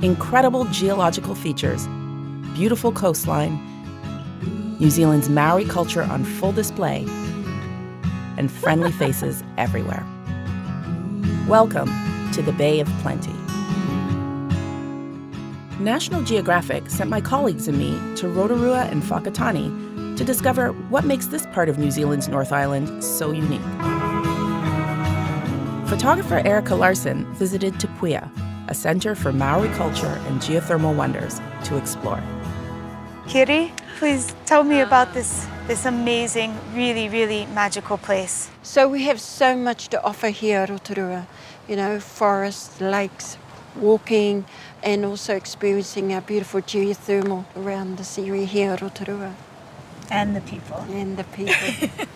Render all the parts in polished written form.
incredible geological features, beautiful coastline, New Zealand's Maori culture on full display, and friendly faces everywhere. Welcome to the Bay of Plenty. National Geographic sent my colleagues and me to Rotorua and Whakatane to discover what makes this part of New Zealand's North Island so unique. Photographer Erica Larson visited Te Puia, a center for Maori culture and geothermal wonders, to explore. Kiri, please tell me about this amazing, really, really magical place. So we have so much to offer here at Rotorua, forests, lakes, walking, and also experiencing our beautiful geothermal around this area here at Rotorua. And the people. And the people.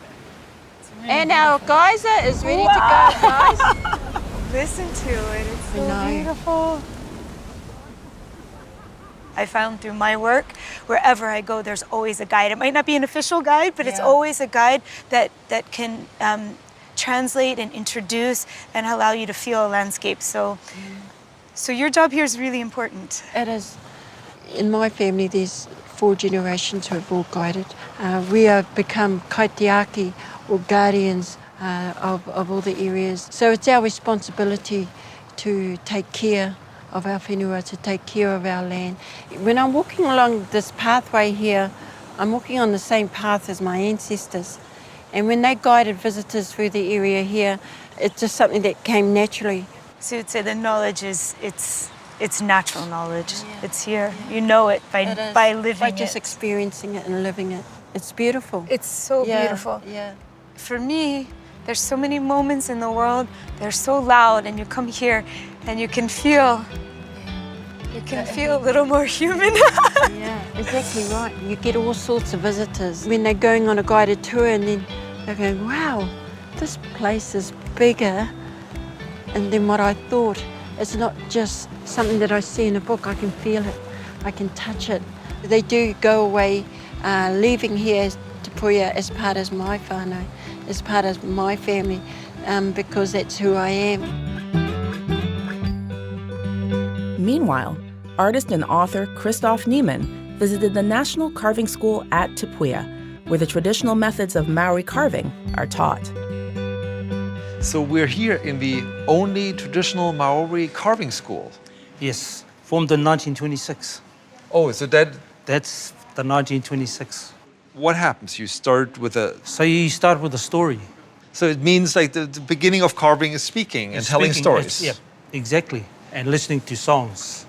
And our geyser is ready to go, guys. Listen to it, it's so beautiful. I found through my work, wherever I go, there's always a guide. It might not be an official guide, but it's always a guide that can translate and introduce and allow you to feel a landscape. So your job here is really important. It is. In my family, there's 4 generations who have all guided. We have become kaitiaki, or guardians of all the areas. So it's our responsibility to take care of our whenua, to take care of our land. When I'm walking along this pathway here, I'm walking on the same path as my ancestors. And when they guided visitors through the area here, it's just something that came naturally. So you'd say the knowledge it's natural knowledge. Yeah. It's here. Yeah. You know it by living it. By just experiencing it and living it. It's beautiful. It's so beautiful. Yeah. For me, there's so many moments in the world, they're so loud, and you come here and you can feel a little more human. Yeah, exactly right. You get all sorts of visitors when they're going on a guided tour, and then they're going, wow, this place is bigger than what I thought. It's not just something that I see in a book. I can feel it, I can touch it. They do go away leaving here Te Puia as part of my whānau, as part of my family, because that's who I am. Meanwhile, artist and author Christoph Niemann visited the National Carving School at Te Puia, where the traditional methods of Maori carving are taught. So we're here in the only traditional Maori carving school. Yes, formed in 1926. Oh, so That's the 1926. what happens? You start with So you start with a story. So it means like the beginning of carving is speaking and telling stories. Yeah, exactly. And listening to songs,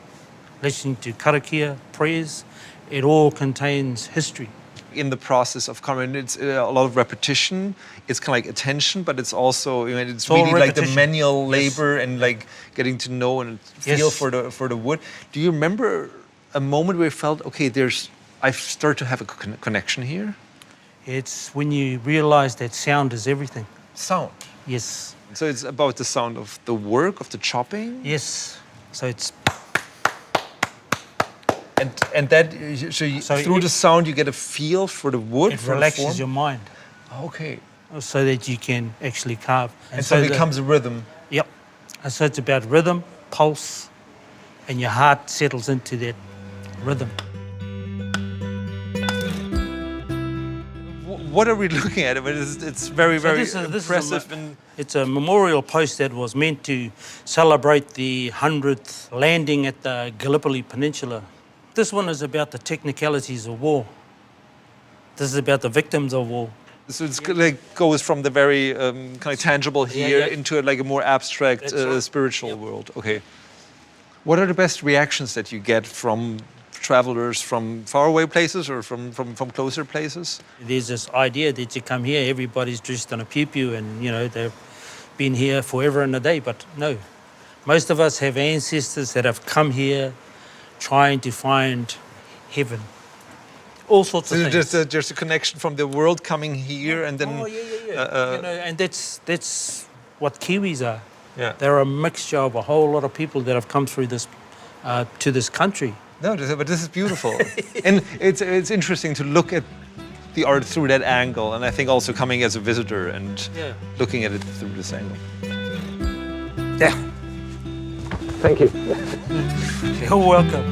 listening to karakia, prayers. It all contains history. In the process of carving, it's a lot of repetition. It's kind of like attention, but it's also, it's really like the manual labor and like getting to know and feel for the wood. Do you remember a moment where you felt, okay, I start to have a connection here? It's when you realize that sound is everything. Sound? Yes. So it's about the sound of the work, of the chopping? Yes. So it's... And that, so through the sound you get a feel for the wood? It relaxes your mind. Okay. So that you can actually carve. And so it becomes a rhythm? Yep. And so it's about rhythm, pulse, and your heart settles into that rhythm. What are we looking at? It's very, very impressive. It's a memorial post that was meant to celebrate the 100th landing at the Gallipoli Peninsula. This one is about the technicalities of war. This is about the victims of war. So it's like goes from the very kind of tangible here into like a more abstract spiritual world. Okay. What are the best reactions that you get from travelers from faraway places or from closer places? There's this idea that you come here, everybody's dressed in a pew and they've been here forever and a day, but no. Most of us have ancestors that have come here trying to find heaven. All sorts of things. So there's a connection from the world coming here and then... and that's what Kiwis are. Yeah. They're a mixture of a whole lot of people that have come through this to this country. No, but this is beautiful. And it's interesting to look at the art through that angle, and I think also coming as a visitor and looking at it through this angle. Yeah. Thank you. You're welcome.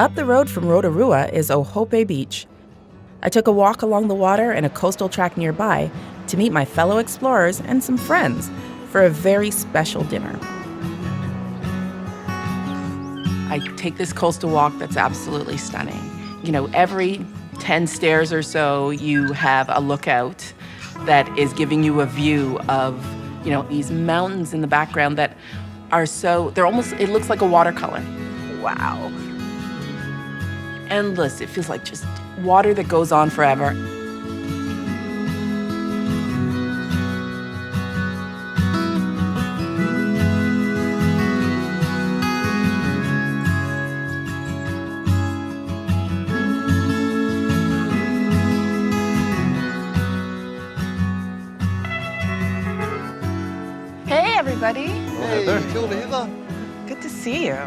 Up the road from Rotorua is Ohope Beach. I took a walk along the water and a coastal track nearby to meet my fellow explorers and some friends for a very special dinner. I take this coastal walk that's absolutely stunning. You know, every 10 stairs or so, you have a lookout that is giving you a view of, you know, these mountains in the background that are so, they're almost, it looks like a watercolor. Wow. Endless. It feels like just water that goes on forever. Hey, everybody. Hey, kia ora, Heather. Good to see you.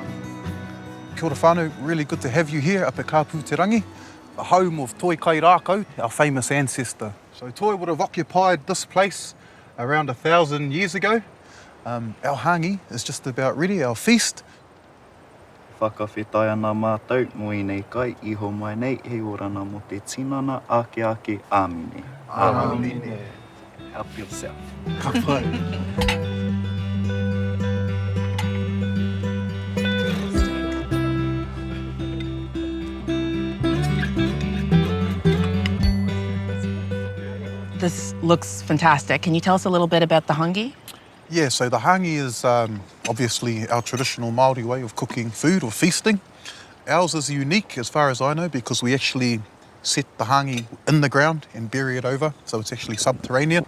Kia ora whānau, really good to have you here up at Kapūterangi, the home of Toi Kai Rākau, our famous ancestor. So Toi would have occupied this place around 1,000 years ago. Our hangi is just about ready, our feast. Whakawhetai ana mātou, ngoi nei kai, iho mai nei, he orana mo te tinana, ake ake, āmine. Āmine. Help yourself. Ka pai. This looks fantastic. Can you tell us a little bit about the hangi? Yeah, so the hangi is obviously our traditional Māori way of cooking food or feasting. Ours is unique as far as I know because we actually set the hangi in the ground and bury it over, so it's actually subterranean.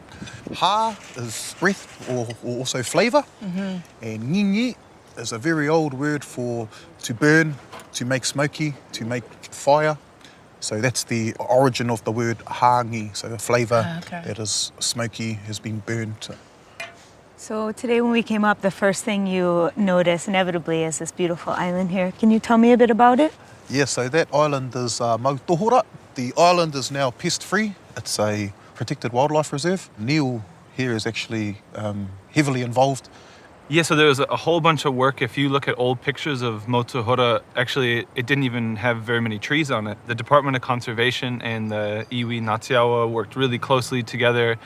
Ha is breath or also flavour, and ngingi is a very old word for to burn, to make smoky, to make fire. So that's the origin of the word hangi, so a flavour that is smoky, has been burnt. So today when we came up, the first thing you notice inevitably is this beautiful island here. Can you tell me a bit about it? Yeah, so that island is Mautohora. The island is now pest-free. It's a protected wildlife reserve. Neil here is actually heavily involved. Yeah, so there was a whole bunch of work. If you look at old pictures of Motuhora, actually it didn't even have very many trees on it. The Department of Conservation and the iwi Ngāti worked really closely together.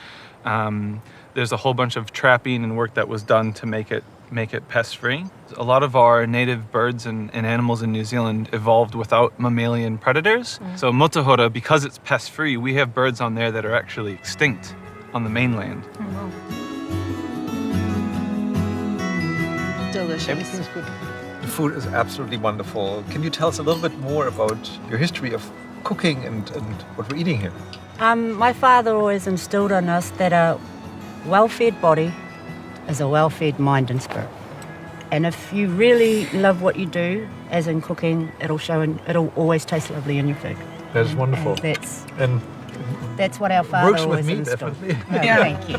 There's a whole bunch of trapping and work that was done to make it pest-free. A lot of our native birds and animals in New Zealand evolved without mammalian predators. So Motuhora, because it's pest-free, we have birds on there that are actually extinct on the mainland. Delicious. Everything's good. The food is absolutely wonderful. Can you tell us a little bit more about your history of cooking and what we're eating here? My father always instilled in us that a well-fed body is a well-fed mind and spirit. And if you really love what you do, as in cooking, it'll show and it'll always taste lovely in your food. That is wonderful. And that's what our father works with always me, instilled. definitely. Oh, thank you.